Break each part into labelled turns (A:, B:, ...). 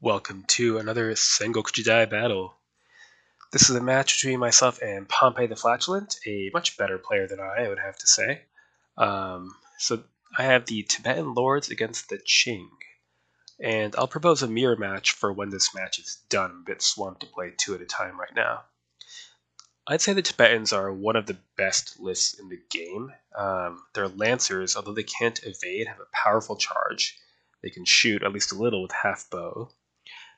A: Welcome to another Sengoku Jidai battle. This is a match between myself and Pompey the Flatulent, a much better player than I would have to say. So I have the Tibetan Lords against the Qing, and I'll propose a mirror match for when this match is done. I'm a bit swamped to play two at a time right now. I'd say the Tibetans are one of the best lists in the game. Their Lancers, although they can't evade, have a powerful charge. They can shoot at least a little with half bow.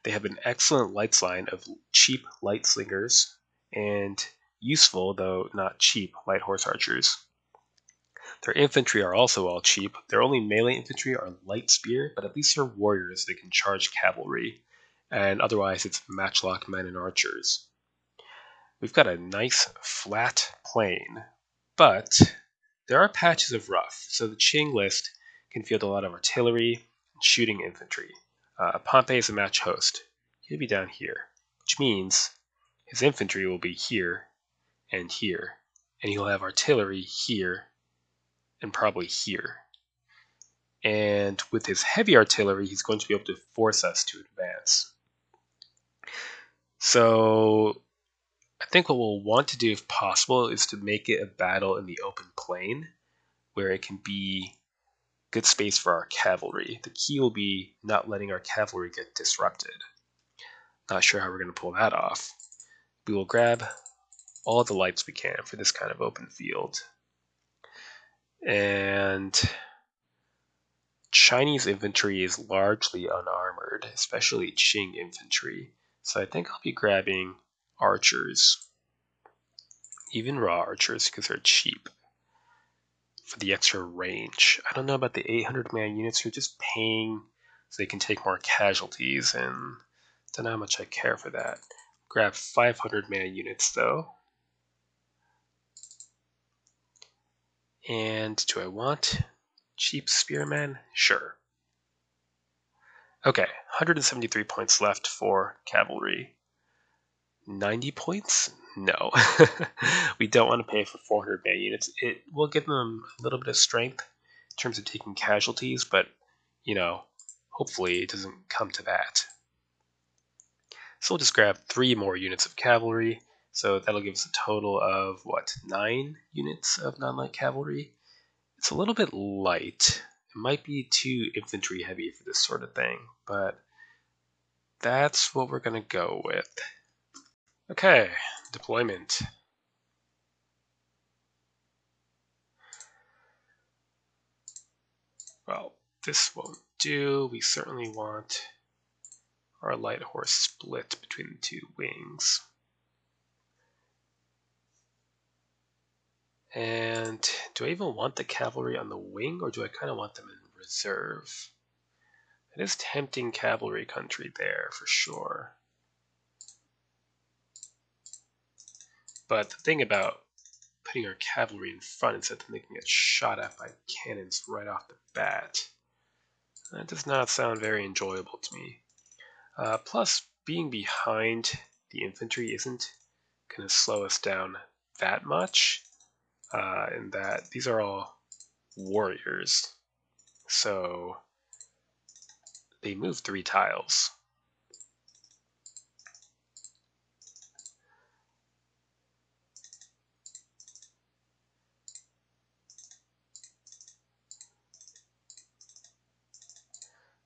A: They have an excellent lights line of cheap light slingers and useful, though not cheap, light horse archers. Their infantry are also all cheap. Their only melee infantry are light spear, but at least they're warriors that can charge cavalry, and otherwise it's matchlock men and archers. We've got a nice flat plain, but there are patches of rough, so the Qing list can field a lot of artillery and shooting infantry. Pompey is a match host. He'll be down here, which means his infantry will be here, and he'll have artillery here, and probably here. And with his heavy artillery, he's going to be able to force us to advance. So I think what we'll want to do, if possible, is to make it a battle in the open plain, where it can be good space for our cavalry. The key will be not letting our cavalry get disrupted. Not sure how we're going to pull that off. We will grab all the lights we can for this kind of open field. And Chinese infantry is largely unarmored, especially Qing infantry. So I think I'll be grabbing archers, even raw archers, because they're cheap for the extra range. I don't know about the 800 man units who are just paying so they can take more casualties, and don't know how much I care for that. Grab 500 man units though. And do I want cheap spearmen? Sure. Okay, 173 points left for cavalry. 90 points? No. We don't want to pay for 400 man units. It will give them a little bit of strength in terms of taking casualties, but, hopefully it doesn't come to that. So we'll just grab 3 more units of cavalry. So that'll give us a total of, 9 units of non-light cavalry? It's a little bit light. It might be too infantry heavy for this sort of thing, but that's what we're going to go with. Okay, deployment. Well, this won't do. We certainly want our light horse split between the two wings. And do I even want the cavalry on the wing, or do I kind of want them in reserve? It is tempting cavalry country there, for sure. But the thing about putting our cavalry in front is that they can get shot at by cannons right off the bat. That does not sound very enjoyable to me. Plus, being behind the infantry isn't going to slow us down that much, in that these are all warriors. So they move 3 tiles.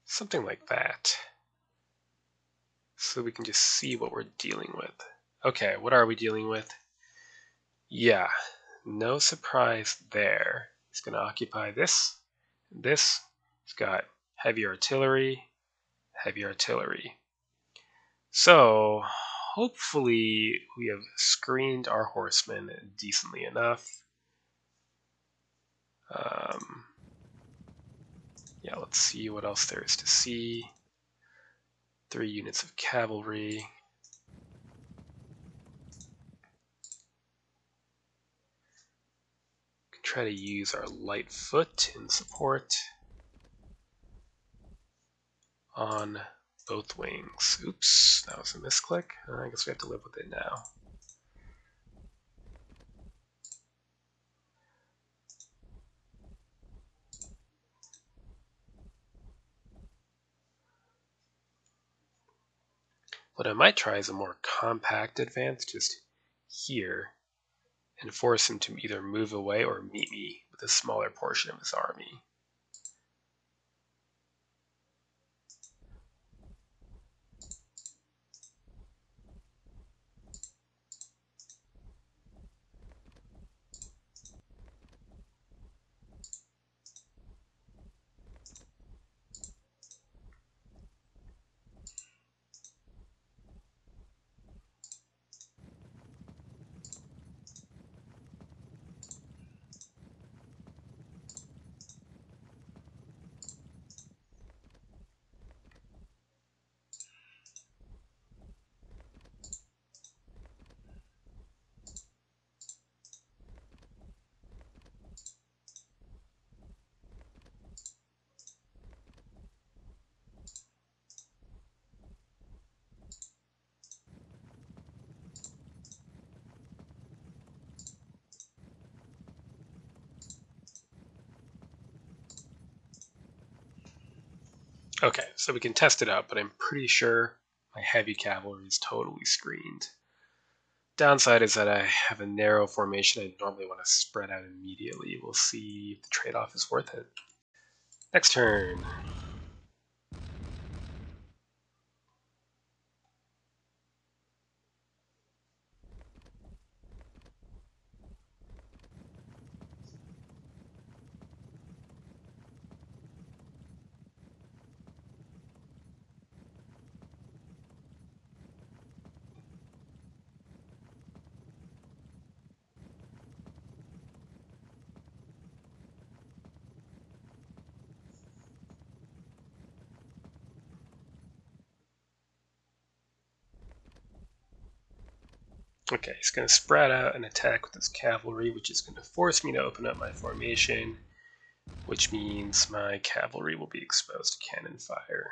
A: Something like that. So we can just see what we're dealing with. Okay, what are we dealing with? Yeah, no surprise there. He's going to occupy this and this. He's got heavy artillery, heavy artillery. So hopefully we have screened our horsemen decently enough. Yeah, let's see what else there is to see. 3 units of cavalry. Can try to use our light foot in support on both wings. Oops, that was a misclick. I guess we have to live with it now. What I might try is a more compact advance just here and force him to either move away or meet me with a smaller portion of his army. Okay, so we can test it out, but I'm pretty sure my heavy cavalry is totally screened. Downside is that I have a narrow formation. I normally want to spread out immediately. We'll see if the trade-off is worth it. Next turn. Okay, he's going to spread out and attack with his cavalry, which is going to force me to open up my formation, which means my cavalry will be exposed to cannon fire.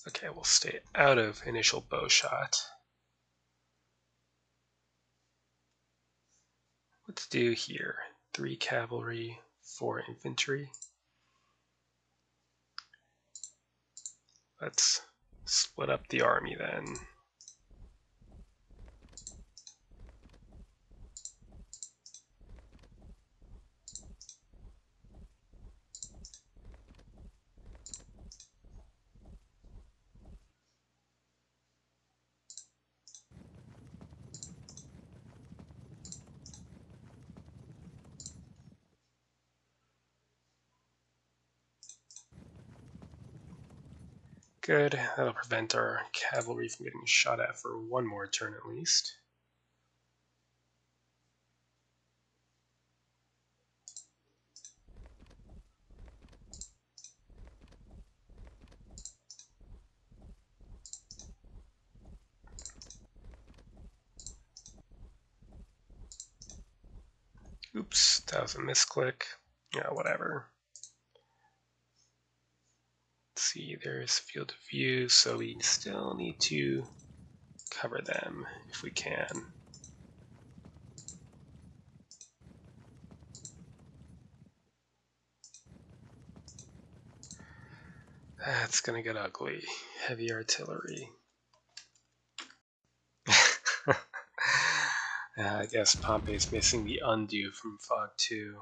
A: Okay, we'll stay out of initial bow shot. Let's do here 3 cavalry, 4 infantry. Let's split up the army then. Good, that'll prevent our cavalry from getting shot at for one more turn at least. Oops, that was a misclick. Yeah, whatever. Let's see, there's field of view, so we still need to cover them if we can. That's gonna get ugly. Heavy artillery. I guess Pompey's missing the undo from Fog 2.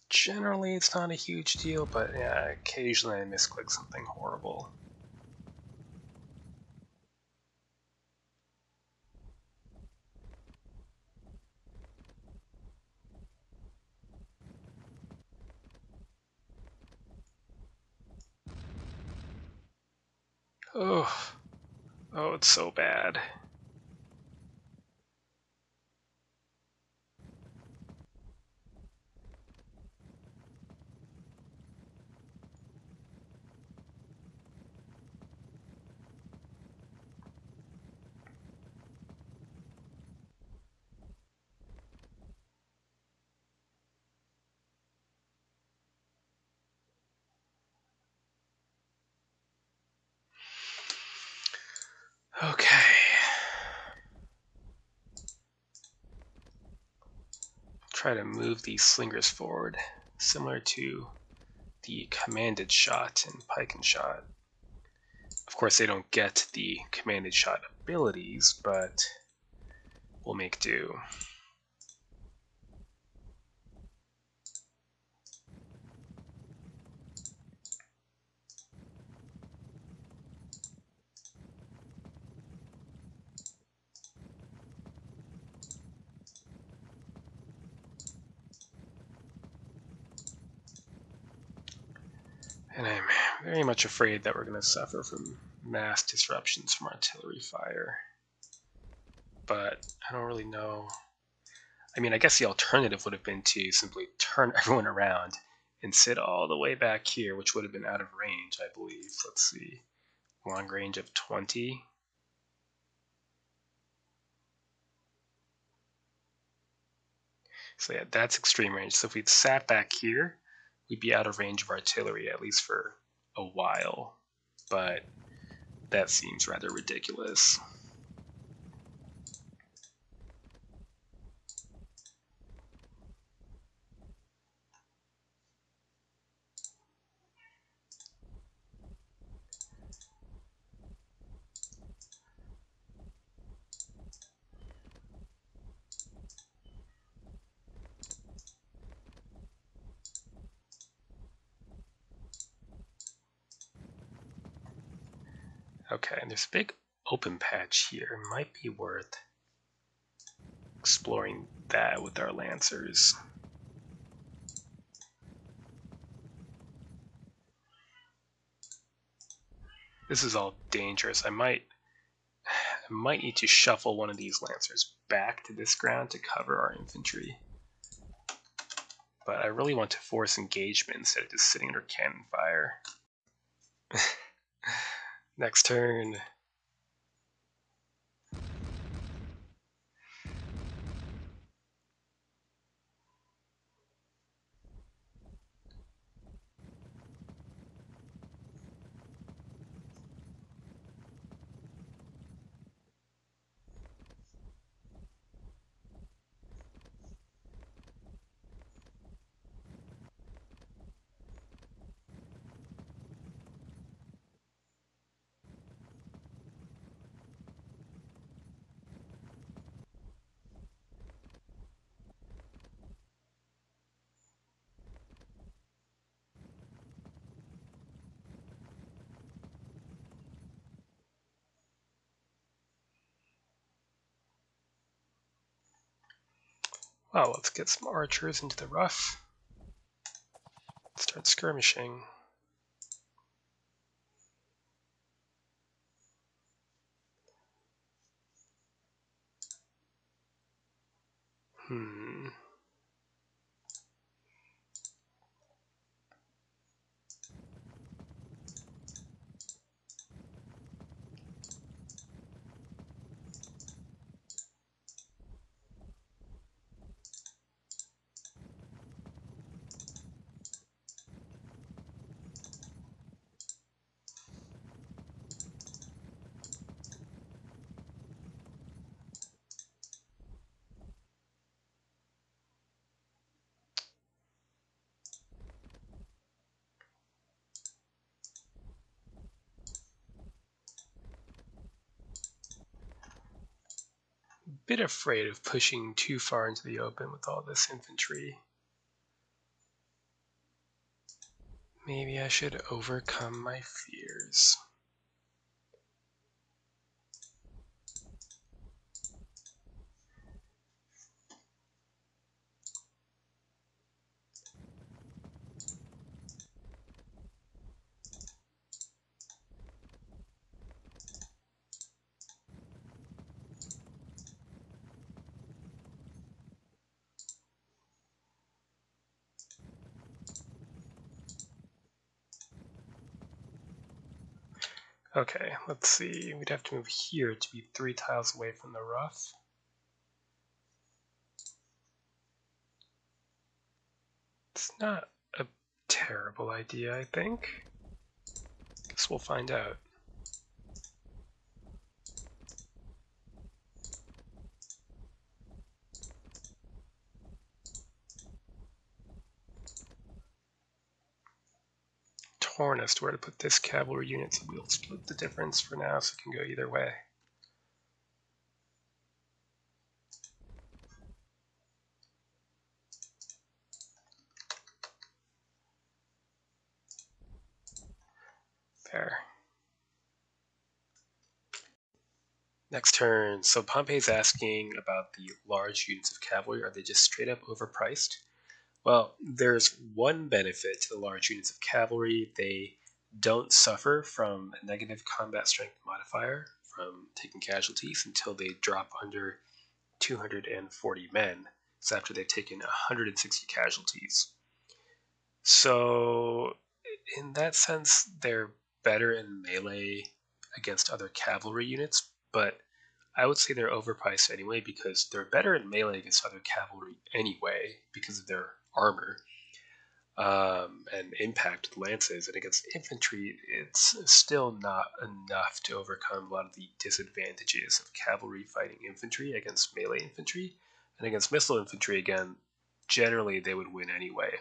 A: Generally, it's not a huge deal, but yeah, occasionally I misclick something horrible. Oh, it's so bad. Okay. Try to move these slingers forward, similar to the commanded shot and pike and shot. Of course, they don't get the commanded shot abilities, but we'll make do. And I'm very much afraid that we're going to suffer from mass disruptions from artillery fire. But I don't really know. I mean, I guess the alternative would have been to simply turn everyone around and sit all the way back here, which would have been out of range, I believe. Let's see. Long range of 20. So yeah, that's extreme range. So if we'd sat back here, we'd be out of range of artillery, at least for a while. But that seems rather ridiculous. Okay, and there's a big open patch here. It might be worth exploring that with our lancers. This is all dangerous. I might need to shuffle one of these lancers back to this ground to cover our infantry. But I really want to force engagement instead of just sitting under cannon fire. Next turn. Well, let's get some archers into the rough. Start skirmishing. Bit afraid of pushing too far into the open with all this infantry. Maybe I should overcome my fears. Okay, let's see. We'd have to move here to be 3 tiles away from the rough. It's not a terrible idea, I think. Guess we'll find out. torn as to where to put this cavalry unit, so we'll split the difference for now so it can go either way. There. Next turn. So Pompey's asking about the large units of cavalry. Are they just straight up overpriced? Well, there's one benefit to the large units of cavalry. They don't suffer from a negative combat strength modifier from taking casualties until they drop under 240 men. So after they've taken 160 casualties. So in that sense, they're better in melee against other cavalry units, but I would say they're overpriced anyway because they're better in melee against other cavalry anyway because of their armor and impact with lances. And against infantry, it's still not enough to overcome a lot of the disadvantages of cavalry fighting infantry against melee infantry. And against missile infantry, again, generally they would win anyway.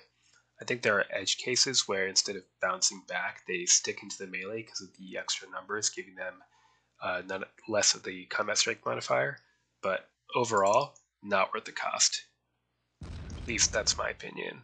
A: I think there are edge cases where instead of bouncing back, they stick into the melee because of the extra numbers, giving them less of the combat strength modifier. But overall, not worth the cost. At least that's my opinion.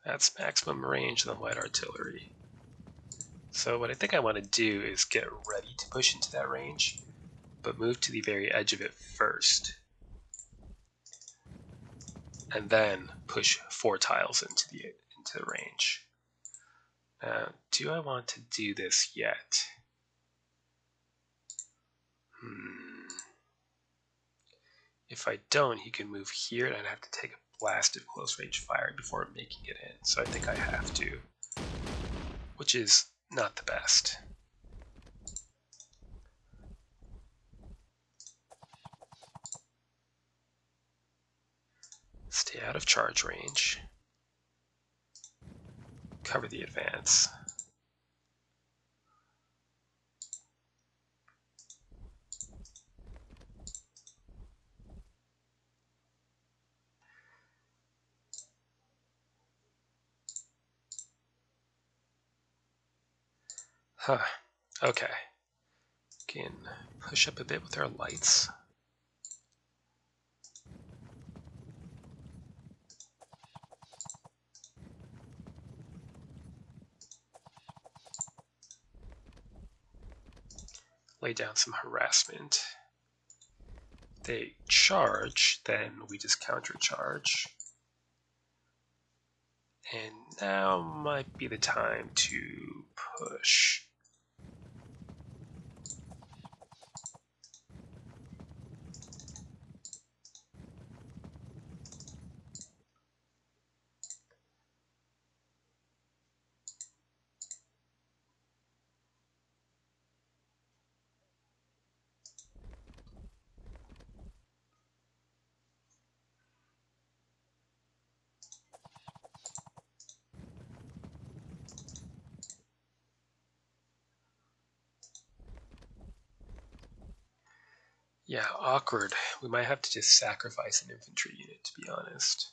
A: That's maximum range on the light artillery. So what I think I want to do is get ready to push into that range, but move to the very edge of it first. And then push 4 tiles into the range. Do I want to do this yet? If I don't, he can move here, and I'd have to take a blast of close range fire before making it in. So I think I have to, which is not the best. Stay out of charge range. Cover the advance. Huh. Okay. Can push up a bit with our lights. Lay down some harassment. They charge, then we just countercharge. And now might be the time to push. Yeah, awkward. We might have to just sacrifice an infantry unit, to be honest.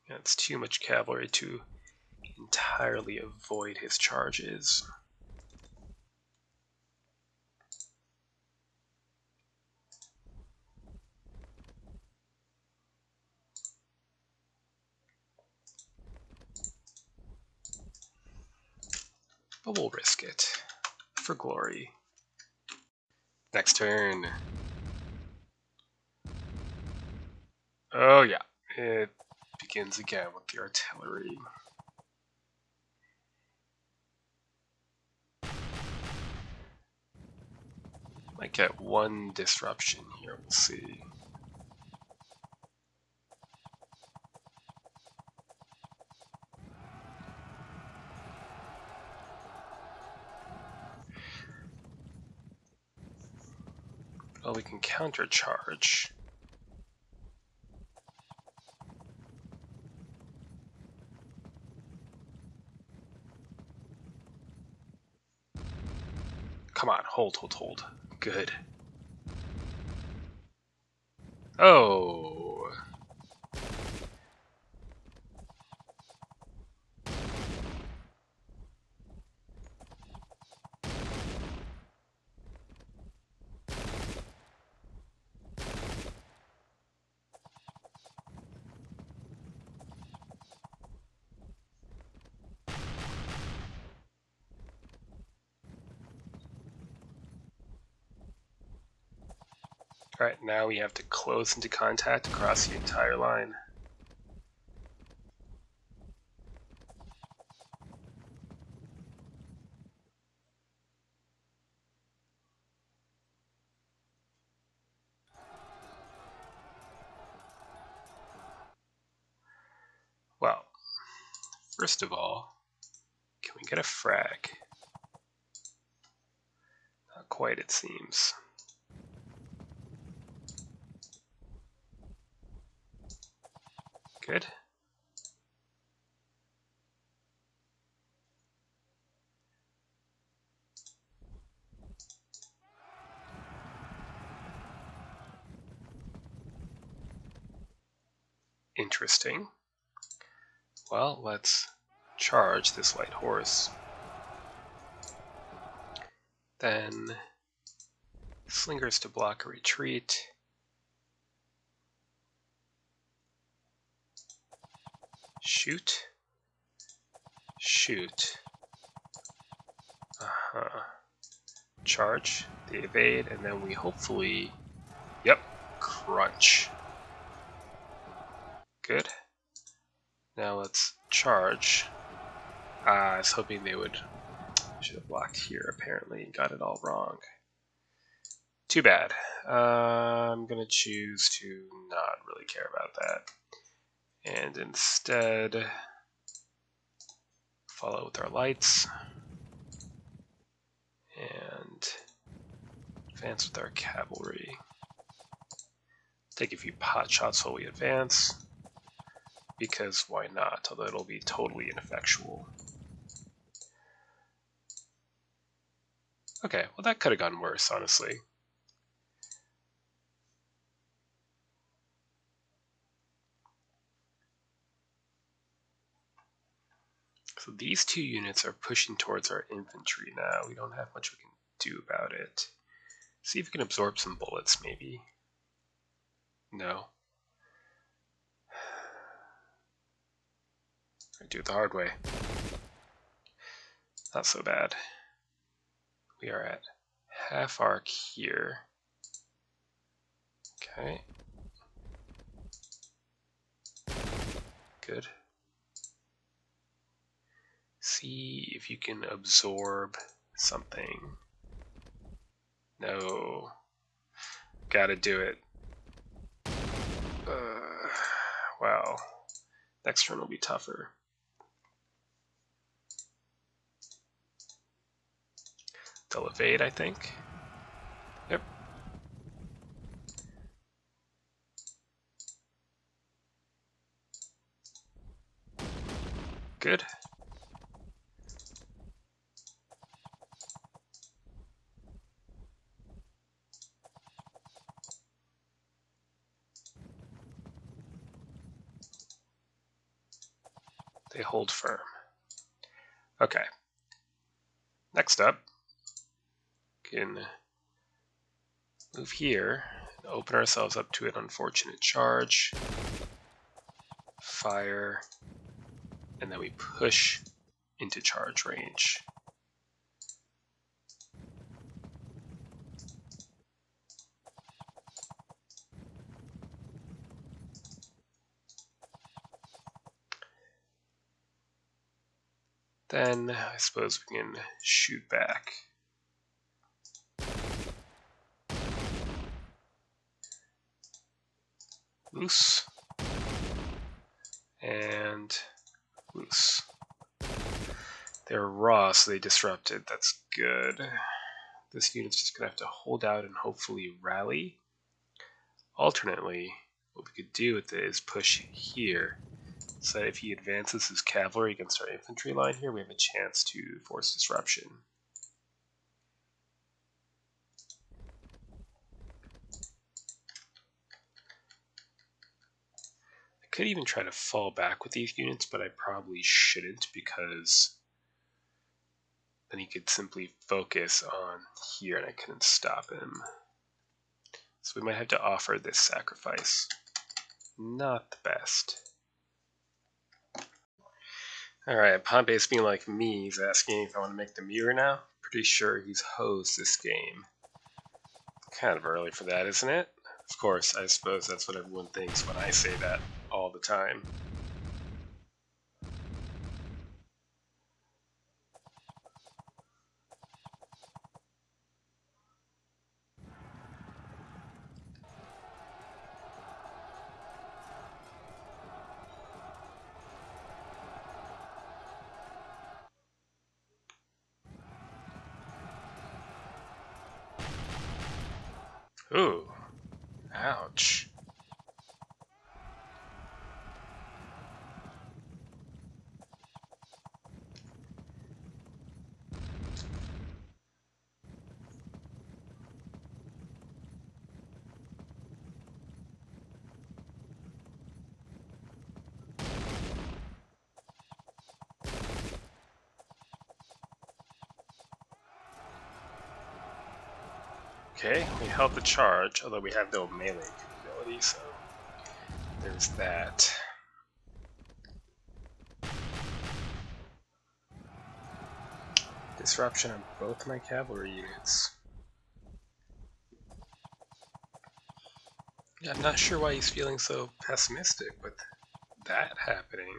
A: That's too much cavalry to entirely avoid his charges. But we'll risk it for glory. Next turn. Oh yeah, it begins again with the artillery. Might get one disruption here, we'll see. Well, we can countercharge. Come on, hold. Good. Oh. Alright, now we have to close into contact across the entire line. Well, first of all, can we get a frag? Not quite, it seems. Good. Interesting. Well, let's charge this light horse. Then slingers to block a retreat. Shoot. Shoot. Charge, the evade, and then we hopefully, yep, crunch. Good. Now let's charge. I was hoping they would, should have blocked here apparently, got it all wrong. Too bad. I'm gonna choose to not really care about that. And instead, follow with our lights. And advance with our cavalry. Take a few pot shots while we advance, because why not, although it'll be totally ineffectual. Okay, well that could have gone worse, honestly. So these two units are pushing towards our infantry now. We don't have much we can do about it. See if we can absorb some bullets, maybe. No. I do it the hard way. Not so bad. We are at half arc here. Okay. Good. See if you can absorb something. No. Gotta do it. Well, next turn will be tougher. They'll evade, I think. Yep. Good. They hold firm. Okay. Next up, can move here and open ourselves up to an unfortunate charge. Fire. And then we push into charge range. Then I suppose we can shoot back. Loose. And loose. They're raw, so they disrupted. That's good. This unit's just going to have to hold out and hopefully rally. Alternately, what we could do with it is push here, so that if he advances his cavalry against our infantry line here, we have a chance to force disruption. I could even try to fall back with these units, but I probably shouldn't, because then he could simply focus on here and I couldn't stop him. So we might have to offer this sacrifice. Not the best. Alright, Pompey's being like me. He's asking if I want to make the mirror now. Pretty sure he's hosed this game. Kind of early for that, isn't it? Of course, I suppose that's what everyone thinks when I say that all the time. Ooh. Ouch. Okay, we held the charge, although we have no melee capability, so there's that. Disruption on both my cavalry units. Yeah, I'm not sure why he's feeling so pessimistic with that happening.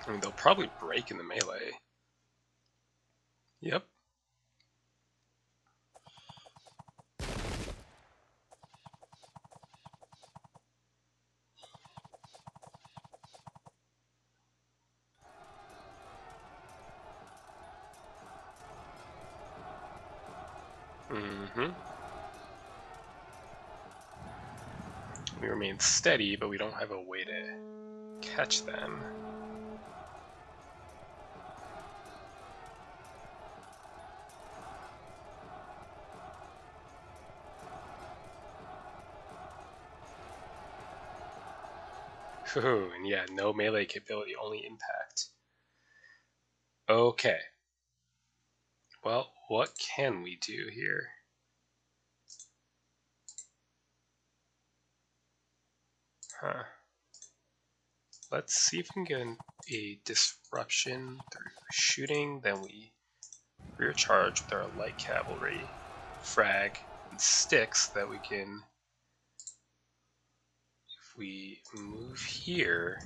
A: I mean, they'll probably break in the melee. Yep. We remain steady, but we don't have a way to catch them. Ooh, and yeah, no melee capability, only impact. Okay. Well, what can we do here? Huh. Let's see if we can get a disruption through shooting, then we rear charge with our light cavalry, frag, and sticks that we can, if we move here,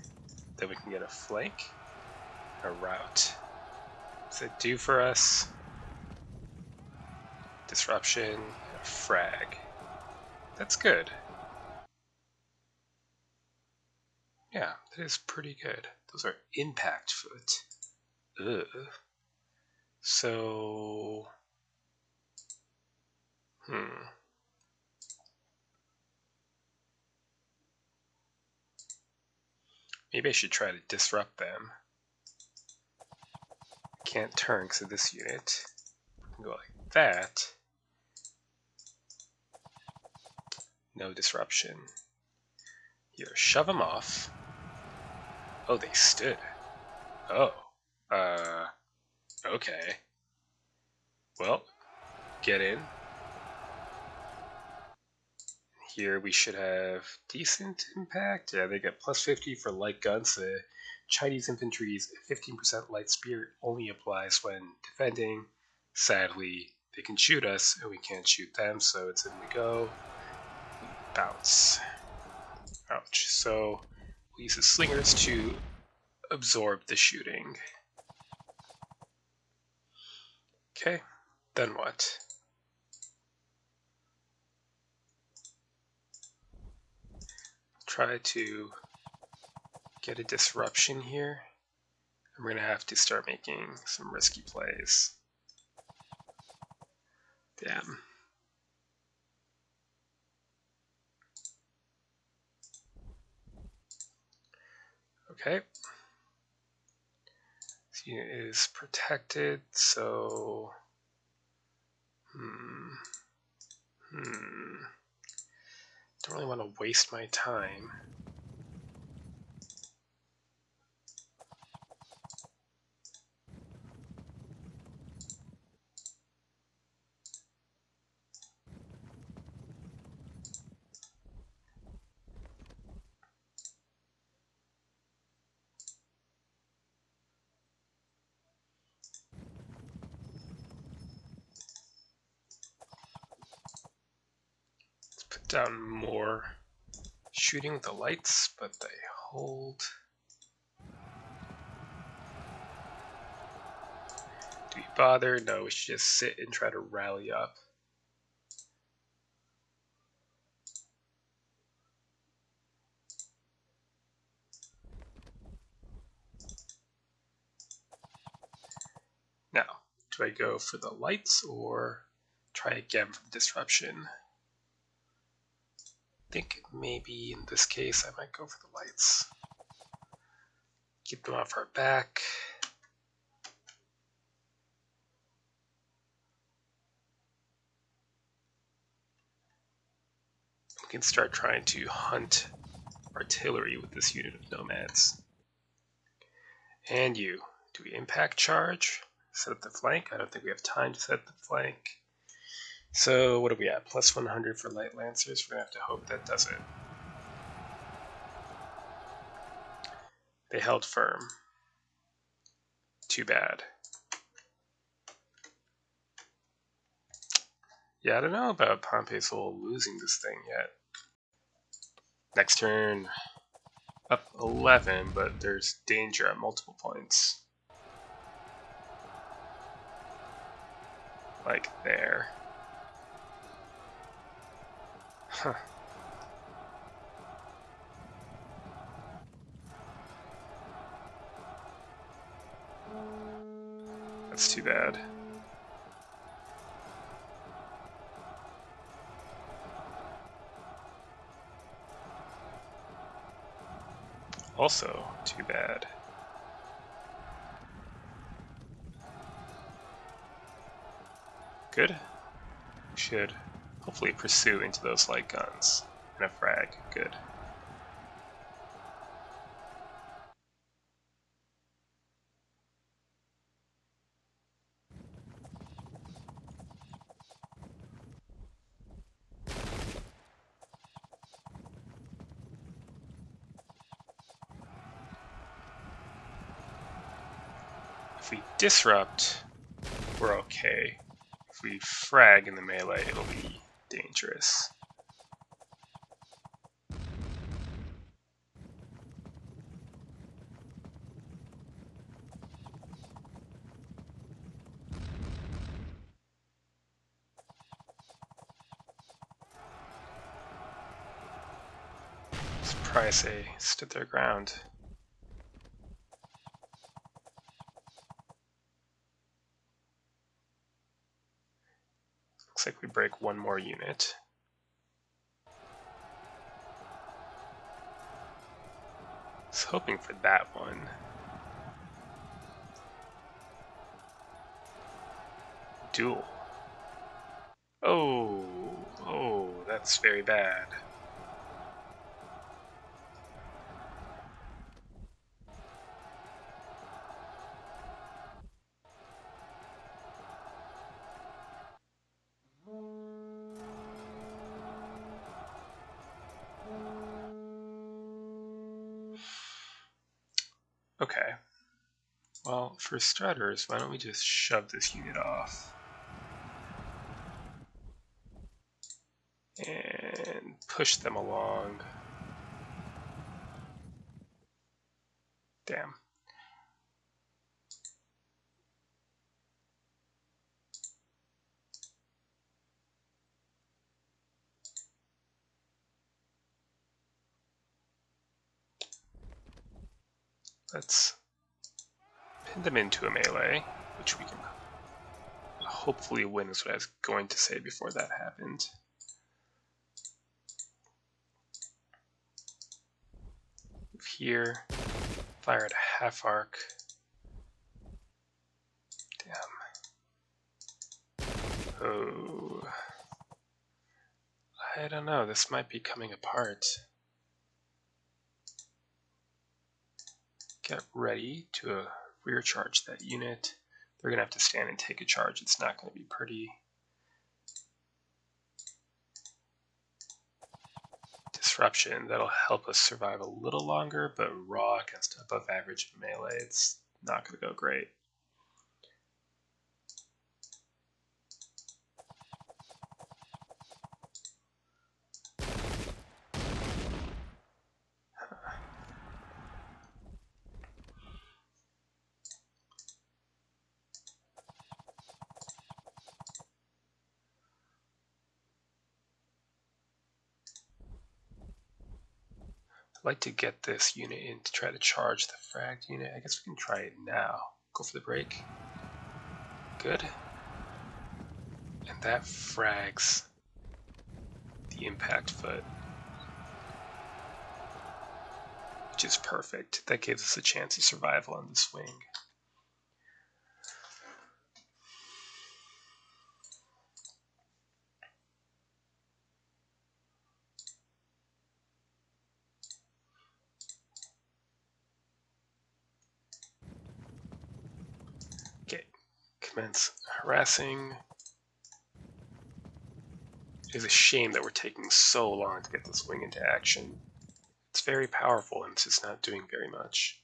A: then we can get a flank, a route. What's it do for us? Disruption, and a frag. That's good. Yeah, that is pretty good. Those are impact foot. Ugh. So, maybe I should try to disrupt them. Can't turn because of this unit. Go like that. No disruption. Here, shove them off. Oh, they stood. Oh. Okay. Well, get in. Here we should have decent impact. Yeah, they get plus 50 for light guns. The Chinese infantry's 15% light spear only applies when defending. Sadly, they can shoot us and we can't shoot them, so it's in we go. Bounce. Ouch. So we'll use the slingers to absorb the shooting. Okay, then what? Try to get a disruption here. And we're going to have to start making some risky plays. Damn. Okay. This unit is protected, so... Don't really want to waste my time. Put down more shooting with the lights, but they hold. Do we bother? No, we should just sit and try to rally up. Now, do I go for the lights or try again for the disruption? I think maybe in this case I might go for the lights. Keep them off our back. We can start trying to hunt artillery with this unit of nomads. And you. Do we impact charge? Set up the flank? I don't think we have time to set up the flank. So what are we at? Plus 100 for light lancers. We're going to have to hope that does it. They held firm. Too bad. Yeah, I don't know about Pompey Soul losing this thing yet. Next turn, up 11, but there's danger at multiple points. Like there. Huh. That's too bad. Also, too bad. Good. We should hopefully pursue into those light guns. And a frag. Good. If we disrupt, we're okay. If we frag in the melee, it'll be dangerous. Surprise, they stood their ground. Looks like we break one more unit. I was hoping for that one. Duel. Oh, that's very bad. Okay. Well, for starters, why don't we just shove this unit off? And push them along. Damn. Let's pin them into a melee, which we can hopefully win, is what I was going to say before that happened. Move here, fire at a half arc. Damn. Oh. I don't know, this might be coming apart. Get ready to rear charge that unit. They're going to have to stand and take a charge. It's not going to be pretty. Disruption, that'll help us survive a little longer, but raw against above average melee, it's not going to go great. I'd like to get this unit in to try to charge the fragged unit. I guess we can try it now. Go for the break. Good. And that frags the impact foot, which is perfect. That gives us a chance of survival on the swing. Okay, commence harassing. It is a shame that we're taking so long to get this wing into action. It's very powerful and it's just not doing very much.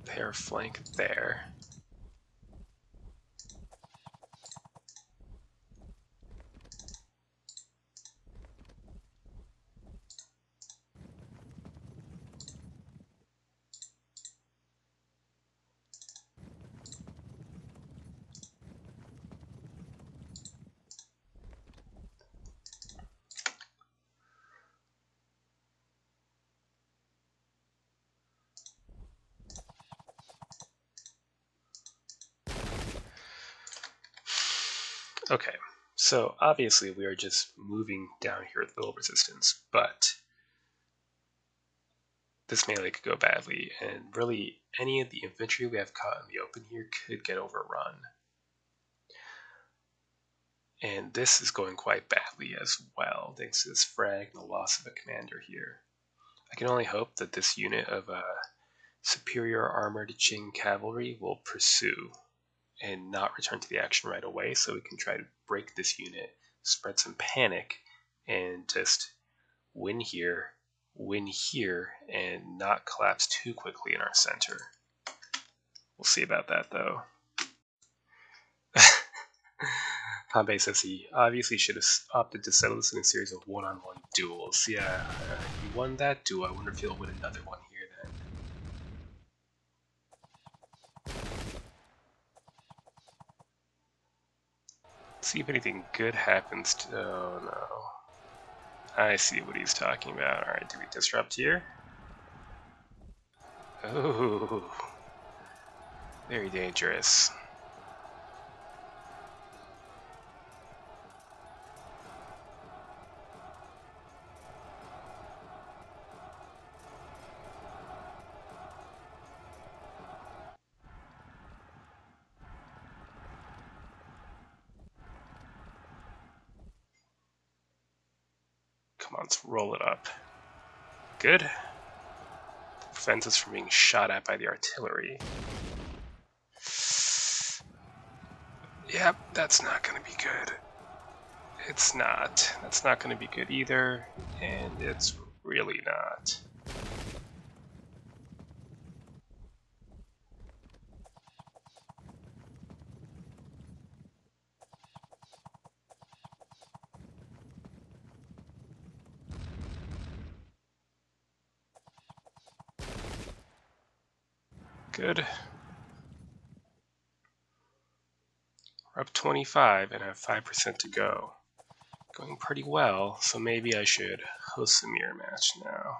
A: Pair flank there. Okay, so obviously we are just moving down here with little resistance, but this melee could go badly, and really any of the infantry we have caught in the open here could get overrun. And this is going quite badly as well, thanks to this frag and the loss of a commander here. I can only hope that this unit of superior armored Qing cavalry will pursue and not return to the action right away, so we can try to break this unit, spread some panic, and just win here, and not collapse too quickly in our center. We'll see about that, though. Pompey says he obviously should have opted to settle this in a series of one-on-one duels. Yeah, he won that duel. I wonder if he'll win another one here then. See if anything good happens to... Oh no. I see what he's talking about. Alright, do we disrupt here? Oh. Very dangerous. Come on, let's roll it up. Good. Prevents us from being shot at by the artillery. Yep, that's not going to be good. It's not. That's not going to be good either, and it's really not. Good. We're up 25 and have 5% to go. Going pretty well, so maybe I should host a mirror match now.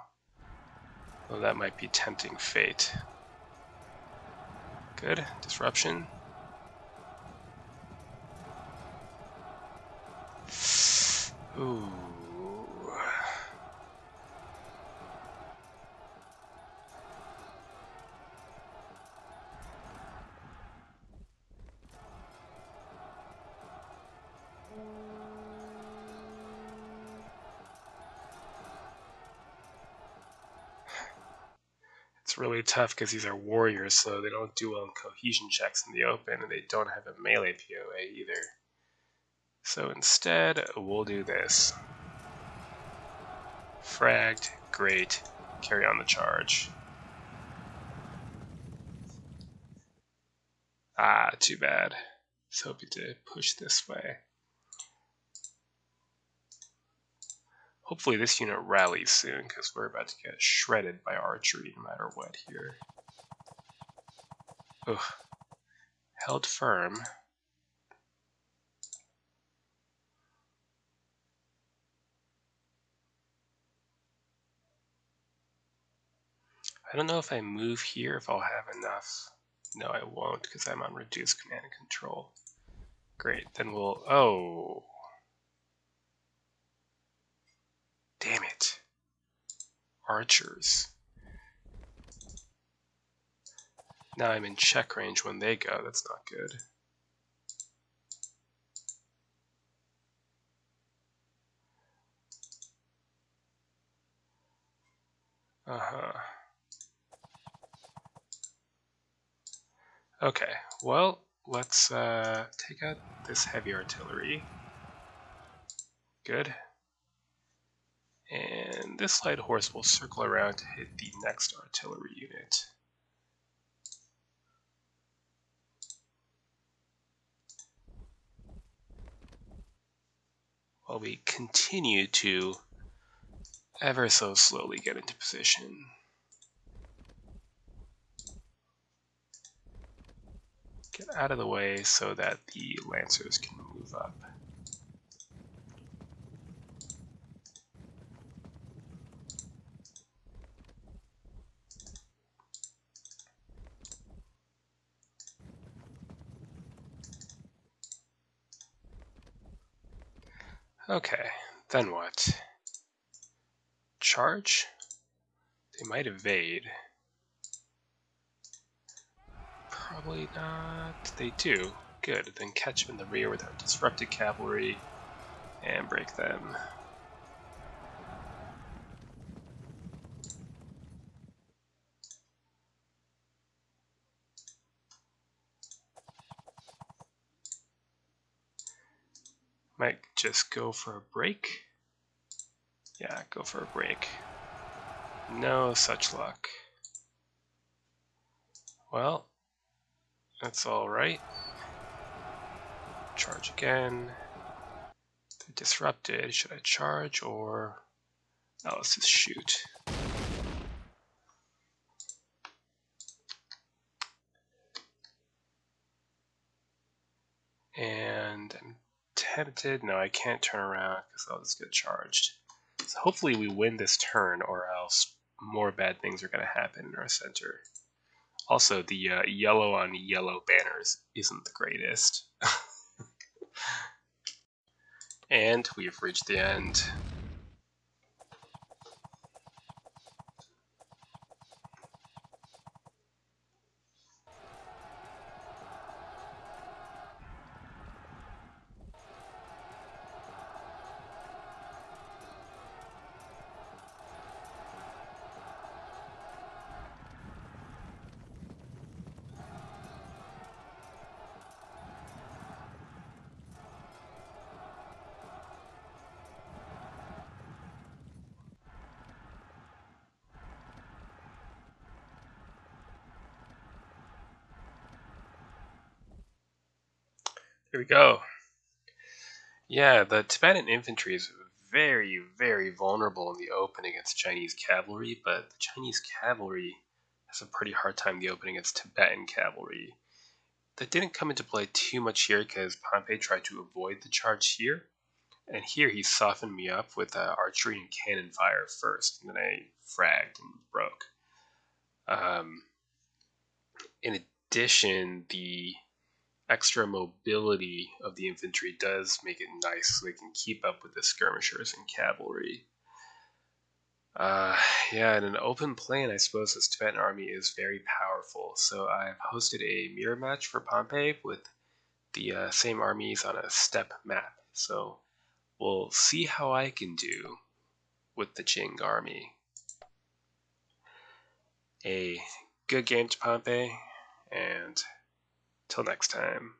A: Though that might be tempting fate. Good. Disruption. Ooh. It's really tough because these are warriors, so they don't do well in cohesion checks in the open, and they don't have a melee POA either. So instead, we'll do this. Fragged, great, carry on the charge. Ah, too bad. I was hoping to push this way. Hopefully this unit rallies soon, because we're about to get shredded by archery no matter what here. Ugh. Held firm. I don't know if I move here if I'll have enough. No, I won't, because I'm on reduced command and control. Great, then we'll... Oh! Damn it. Archers. Now I'm in check range when they go. That's not good. Uh-huh. Okay, well, let's take out this heavy artillery. Good. And this light horse will circle around to hit the next artillery unit. While we continue to ever so slowly get into position. Get out of the way so that the lancers can move up. Okay, then what? Charge? They might evade. Probably not. They do. Good. Then catch them in the rear with our disrupted cavalry and break them. Might just go for a break. Yeah, go for a break. No such luck. Well, that's alright. Charge again. They're disrupted. Should I charge or... Oh, let's just shoot. And I'm tempted. No, I can't turn around because I'll just get charged. So hopefully we win this turn, or else more bad things are going to happen in our center. Also, the yellow on yellow banners isn't the greatest. And we've reached the end. Here we go. Yeah, the Tibetan infantry is very, very vulnerable in the open against Chinese cavalry, but the Chinese cavalry has a pretty hard time in the opening against Tibetan cavalry. That didn't come into play too much here because Pompey tried to avoid the charge here. And here he softened me up with archery and cannon fire first, and then I fragged and broke. In addition, the extra mobility of the infantry does make it nice so they can keep up with the skirmishers and cavalry. Yeah, in an open plain, I suppose this Tibetan army is very powerful. So I've hosted a mirror match for Pompey with the same armies on a steppe map. So we'll see how I can do with the Qing army. A good game to Pompey, and till next time.